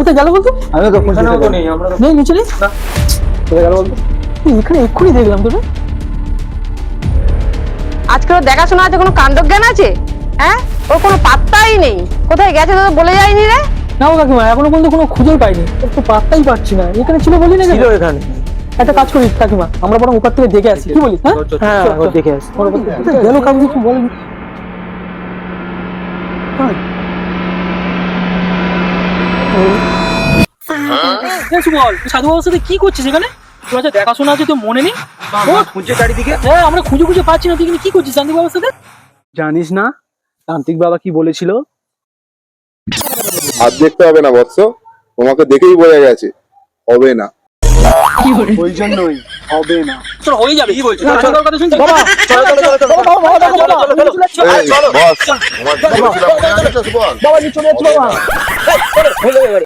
কোথায় গেল বলতো? আমি তো খুঁজে এখানেও তো নেই, আমরা তো নেই নিচে নেই। কোথায় গেল বলতো? এখানে এক্ষুনি দেখলাম তোরে। আজকে ওর দেখাশোনা আছে, কোনো কাণ্ডজ্ঞান আছে? হ্যাঁ, ওর কোনো পাত্তাই নেই। কোথায় গেছে তো বলে যায়নি রে। না ও কাকিমা, এখনো পর্যন্ত কোনো খুঁজেই পাইনি, ওর তো পাত্তাই পাচ্ছি না। এখানে ছিল বলি না কেন? ছিল এখানে। একটা কাজ করি কাকিমা, আমরা বরং ওপার থেকে দেখে আসি, কি বলিস? হ্যাঁ হ্যাঁ ও দেখে আসি। কোথায় গেল কাকু কিছু বলেনি। হ্যাঁ। সুবল, সাধু বাবার সাথে কি করছিস এখানে? তোর কাছে দেখাশোনা আছে, তো মনে নেই? খুঁজে চারিদিকে। হ্যাঁ, আমরা খুঁজে খুঁজে পাচ্ছি না, তুই এখানে কি করছিস শান্তি বাবার সাথে? জানিস না তান্ত্রিক বাবা কি বলেছিল? হাত দেখতে হবে না বৎস, তোমাকে দেখেই বোঝা গেছে হবে না। ওই জন্যই হবে না। তোর হয়ে যাবে, কি বলছিস? না, চলো। কথা শুনছিস? বাবা, চলো, চলো, চলো, চলো। বাবা, বাবা, বাবা, বাবা, বাবা, এই, বস, তোমার কি বলেছিলাম মনে আছে তো, বল? বাবা, চলে যাচ্ছি বাবা।